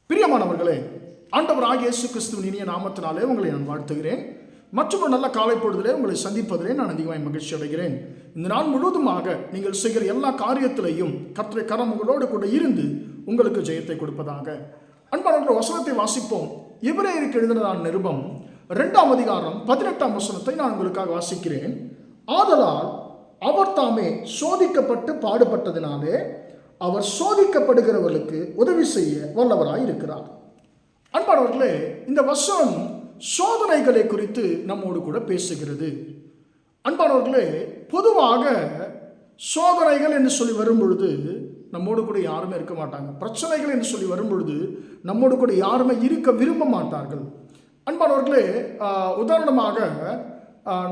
பிரியமானவர்களே, ஆண்டவராகிய இயேசு கிறிஸ்துவின் இனிய நாமத்தினாலே உங்களை நான் வாழ்த்துகிறேன். மற்றும் ஒரு நல்ல காலை பொழுதிலே உங்களை சந்திப்பதிலே நான் அதிகமாக மகிழ்ச்சி அடைகிறேன். இந்த நாள் முழுவதுமாக நீங்கள் செய்கிற எல்லா காரியத்திலையும் கர்த்தருடைய கரம் உங்களோடு கூட இருந்து உங்களுக்கு ஜெயத்தை கொடுப்பதாக. அன்பானவர்கள், வசனத்தை வாசிப்போம். எபிரேயருக்கு எழுதின நிருபம் 2ஆம் அதிகாரம் 18ஆம் வசனத்தை நான் உங்களுக்காக வாசிக்கிறேன். ஆதலால் அவர் தாமே சோதிக்கப்பட்டு பாடுபட்டதினாலே அவர் சோதிக்கப்படுகிறவர்களுக்கு உதவி செய்ய வல்லவராய் இருக்கிறார். அன்பானவர்களே, இந்த வசனம் சோதனைகளை குறித்து நம்மோடு கூட பேசுகிறது. அன்பானவர்களே, பொதுவாக சோதனைகள் என்று சொல்லி வரும்பொழுது நம்மோடு கூட யாருமே இருக்க மாட்டாங்க. பிரச்சனைகள் என்று சொல்லி வரும்பொழுது நம்மோடு கூட யாருமே இருக்க விரும்ப மாட்டார்கள். அன்பானவர்களே, உதாரணமாக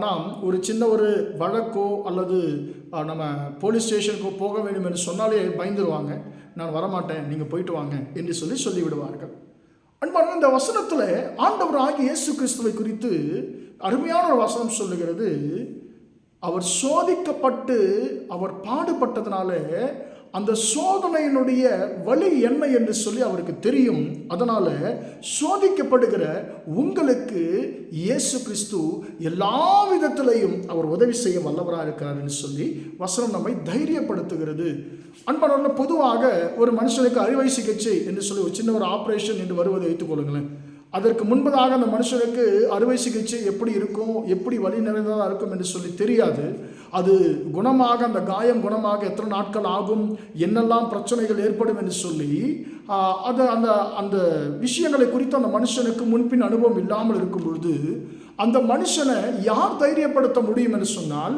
நாம் ஒரு சின்ன ஒரு வழக்கோ அல்லது நம்ம போலீஸ் ஸ்டேஷனுக்கோ போக வேண்டும் என்று சொன்னாலே பயந்துருவாங்க. நான் வரமாட்டேன், நீங்கள் போயிட்டு வாங்க என்று சொல்லி விடுவார்கள். அன்பான, இந்த வசனத்தில் ஆண்டவர் ஆகிய இயேசு கிறிஸ்துவை குறித்து அருமையான ஒரு வசனம் சொல்லுகிறது. அவர் சோதிக்கப்பட்டு அவர் பாடுபட்டதுனால அந்த சோதனையினுடைய வலி என்ன என்று சொல்லி அவருக்கு தெரியும். அதனால சோதிக்கப்படுகிற உங்களுக்கு இயேசு கிறிஸ்து எல்லா விதத்திலையும் அவர் உதவி செய்ய வல்லவராக இருக்கிறார் என்று சொல்லி வசனம் நம்மை தைரியப்படுத்துகிறது. அன்பானவர்கள், பொதுவாக ஒரு மனுஷனுக்கு அறுவை சிகிச்சை என்று சொல்லி ஒரு சின்ன ஒரு ஆப்ரேஷன் என்று வருவதை வைத்துக் கொள்ளுங்களேன். அதற்கு முன்பதாக அந்த மனுஷனுக்கு அறுவை சிகிச்சை எப்படி இருக்கும், எப்படி வலி நிறைந்ததாக இருக்கும் என்று சொல்லி தெரியாது. அது குணமாக, அந்த காயம் குணமாக எத்தனை நாட்கள் ஆகும், என்னெல்லாம் பிரச்சனைகள் ஏற்படும் என்று சொல்லி அது அந்த அந்த விஷயங்களை குறித்து அந்த மனுஷனுக்கு முன்பின் அனுபவம் இல்லாமல் இருக்கும் பொழுது அந்த மனுஷனை யார் தைரியப்படுத்த முடியும் என்று சொன்னால்,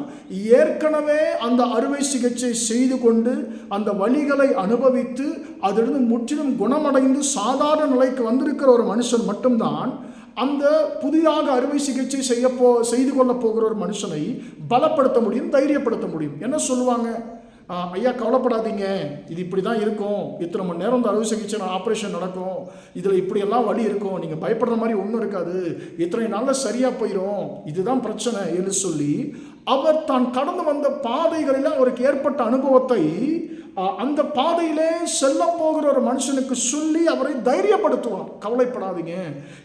ஏற்கனவே அந்த அறுவை சிகிச்சை செய்து கொண்டு அந்த வலிகளை அனுபவித்து அதிலிருந்து முற்றிலும் குணமடைந்து சாதாரண நிலைக்கு வந்திருக்கிற ஒரு மனுஷன் மட்டும்தான் அந்த புதிதாக அறுவை சிகிச்சை செய்து கொள்ள போகிற ஒரு மனுஷனை பலப்படுத்த முடியும், தைரியப்படுத்த முடியும். என்ன சொல்லுவாங்க? ஐயா, கவலைப்படாதீங்க, இது இப்படி தான் இருக்கும், இத்தனை மணி நேரம் இந்த அறுவை சிகிச்சை ஆப்ரேஷன் நடக்கும், இதில் இப்படியெல்லாம் வலி இருக்கும், நீங்கள் பயப்படுற மாதிரி ஒன்றும் இருக்காது, இத்தனை நாளில் சரியாக போயிடும், இதுதான் பிரச்சனை என்று சொல்லி அவர் தான் கடந்து வந்த பாதைகளில் அவருக்கு ஏற்பட்ட அனுபவத்தை அந்த பாதையிலே செல்ல போகிற ஒரு மனுஷனுக்கு சொல்லி அவரை தைரியப்படுத்துவார். கவலைப்படாதீங்க,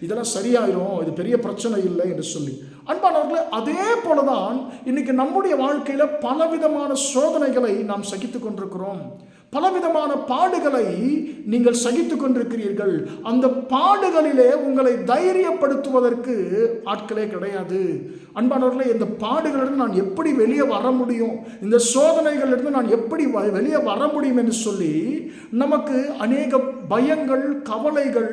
இதெல்லாம் சரியாயிரும், இது பெரிய பிரச்சனை இல்லை என்று சொல்லி. அன்பானவர்களே, அதே போலதான் இன்னைக்கு நம்முடைய வாழ்க்கையில பலவிதமான சோதனைகளை நாம் சகித்துக் கொண்டிருக்கிறோம். பலவிதமான பாடுகளை நீங்கள் சகித்துக் கொண்டிருக்கிறீர்கள். அந்த பாடுகளிலே உங்களை தைரியப்படுத்துவதற்கு ஆட்களே கிடையாது. அன்பானவர்களே, இந்த பாடுகளிலிருந்து நான் எப்படி வெளியே வர முடியும், இந்த சோதனைகளிலிருந்து நான் எப்படி வெளியே வர முடியும் என்று சொல்லி நமக்கு அநேக பயங்கள், கவலைகள்,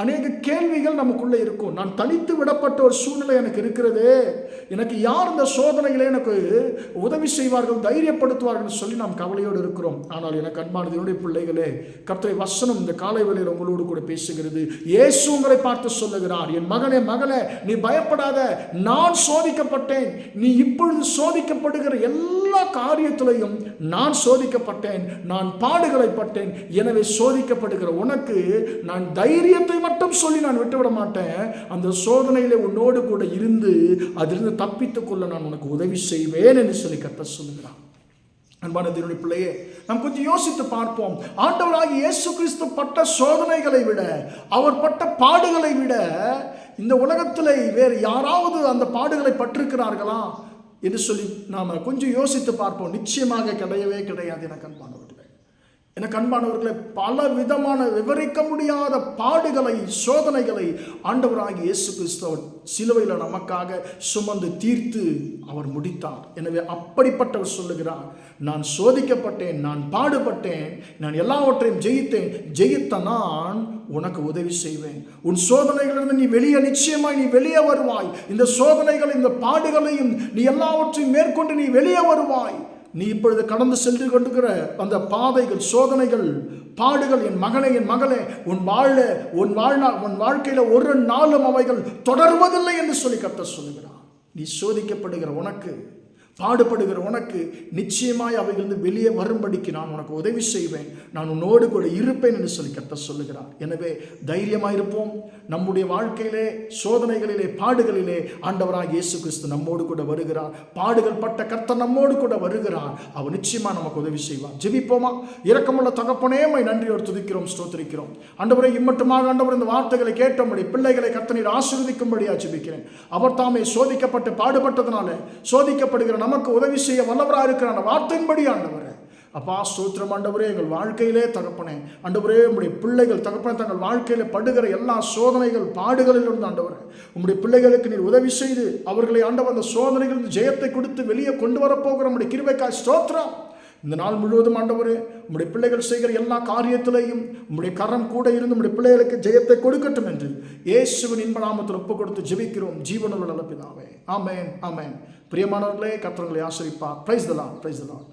அநேக கேள்விகள் நமக்குள்ளே இருக்கும். நான் தனித்து விடப்பட்ட ஒரு சூழ்நிலை எனக்கு இருக்கிறதே, எனக்கு யார் இந்த சோதனைகளே எனக்கு உதவி செய்வார்கள், தைரியப்படுத்துவார்கள் சொல்லி நாம் கவலையோடு இருக்கிறோம். ஆனால் எனக்கு அன்பானது என்னுடைய பிள்ளைகளே, கர்த்தருடைய வசனம் இந்த காலை வேளையில் உங்களோடு கூட பேசுகிறது. இயேசு உங்களை பார்த்து சொல்லுகிறார், என் மகனே, மகளே, நீ பயப்படாத, நான் சோதிக்கப்பட்டேன். நீ இப்பொழுது சோதிக்கப்படுகிற எல்லா காரியத்திலையும் நான் சோதிக்கப்பட்டேன், நான் பாடுகளை பட்டேன். எனவே சோதிக்கப்படுகிற உனக்கு நான் தைரியத்தை மட்டும் சொல்லி நான் விட்டுவிட மாட்டேன். அந்த சோதனையிலே உன்னோடு கூட இருந்து அதிலிருந்து தப்பித்துக் கொள்ள நான் உனக்கு உதவி செய்வேன் என்று சொல்லி கர்த்தர் சொல்லுகிறார். அன்பான தேவனுடைய பிள்ளையே, நாம் கொஞ்சம் யோசித்து பார்ப்போம். ஆண்டவராகிய இயேசு கிறிஸ்து பட்ட சோதனைகளை விட, அவர் பட்ட பாடுகளை விட இந்த உலகத்தில் வேறு யாராவது அந்த பாடுகளை பட்டிருக்கிறார்களா என்று சொல்லி நாம் கொஞ்சம் யோசித்து பார்ப்போம். நிச்சயமாக கிடையவே கிடையாது. எனக்கு அன்பானவர்களே, பல விதமான விவரிக்க முடியாத பாடுகளை, சோதனைகளை ஆண்டவராகிய இயேசு கிறிஸ்து அவர் சிலுவையில் நமக்காக சுமந்து தீர்த்து அவர் முடித்தார். எனவே அப்படிப்பட்டவர் சொல்லுகிறார், நான் சோதிக்கப்பட்டேன், நான் பாடுபட்டேன், நான் எல்லாவற்றையும் ஜெயித்தேன், ஜெயித்த நான் உனக்கு உதவி செய்வேன். உன் சோதனைகளிலிருந்து நீ நிச்சயமாய் நீ வெளியே வருவாய். இந்த சோதனைகள், இந்த பாடுகளையும் நீ எல்லாவற்றையும் மேற்கொண்டு நீ வெளியே வருவாய். நீ இப்பொழுது கடந்து சென்று கொண்டிருக்கிற அந்த பாதைகள், சோதனைகள், பாடுகள், என் மகனே, என் மகளே, உன் வாழ்க்கையில ஒரு நாளும் அவைகள் தொடர்வதில்லை என்று சொல்லி கர்த்தர் சொல்லுகிறார். நீ சோதிக்கப்படுகிற உனக்கு பாடுபடுகிற உனக்கு நிச்சயமாய் அவைகளிலிருந்து வெளியே வரும்படிக்கு நான் உனக்கு உதவி செய்வேன், நான் உன்னோடு கூட இருப்பேன் என்று சொல்லி கர்த்தர் சொல்லுகிறார். எனவே தைரியமாயிருப்போம். நம்முடைய வாழ்க்கையிலே, சோதனைகளிலே, பாடுகளிலே ஆண்டவராகிய இயேசு கிறிஸ்து நம்மோடு கூட வருகிறார். பாடுகள் பட்ட கர்த்தர் நம்மோடு கூட வருகிறார். அவர் நிச்சயமா நமக்கு உதவி செய்வார். ஜெபிப்போமா? இரக்கமுள்ள தகப்பனே, உம்மை நன்றியோடு துதிக்கிறோம், ஸ்தோத்திரிக்கிறோம். ஆண்டவரே, இம்மட்டுமாக ஆண்டவர் இந்த வார்த்தைகளை கேட்டபடி பிள்ளைகளை கர்த்தர் ஆசீர்வதிக்கும்படியா ஜெபிக்கிறேன். அவர் தாமே சோதிக்கப்பட்டு பாடுபட்டதனால சோதிக்கப்படுகிற நமக்கு உதவி செய்ய வல்லவராக இருக்கிற அந்த வார்த்தையின்படி ஆண்டவரே, அப்பா ஸ்தோத்திரம் ஆண்டவரே. எங்கள் வாழ்க்கையிலே தகப்பனே ஆண்டவரே, உம்முடைய பிள்ளைகள் தகப்பனே தங்கள் வாழ்க்கையில படுகிற எல்லா சோதனைகள் பாடுகளிலிருந்து ஆண்டவரே, உம்முடைய பிள்ளைகளுக்கு நீர் உதவி செய்து அவர்களை ஆண்டவர் அந்த சோதனைகளில் ஜெயத்தை கொடுத்து வெளியே கொண்டு வரப்போகிற உம்முடைய கிருபைக்காய் ஸ்தோத்திரம். இந்த நாள் முழுவதும் ஆண்டவரே, உம்முடைய பிள்ளைகள் செய்கிற எல்லா காரியத்திலையும் உம்முடைய கரம் கூட இருந்து உம்முடைய பிள்ளைகளுக்கு ஜெயத்தை கொடுக்கட்டும் என்று இயேசுவின் இன்ப நாமத்தில் ஒப்பு கொடுத்து ஜெபிக்கிறோம் ஜீவனுள்ள நல்ல பிதாவே. ஆமென், ஆமென். பிரியமானவர்களே, கர்த்தர் உங்களை ஆசீர்வதிப்பார். Praise the Lord, praise the Lord.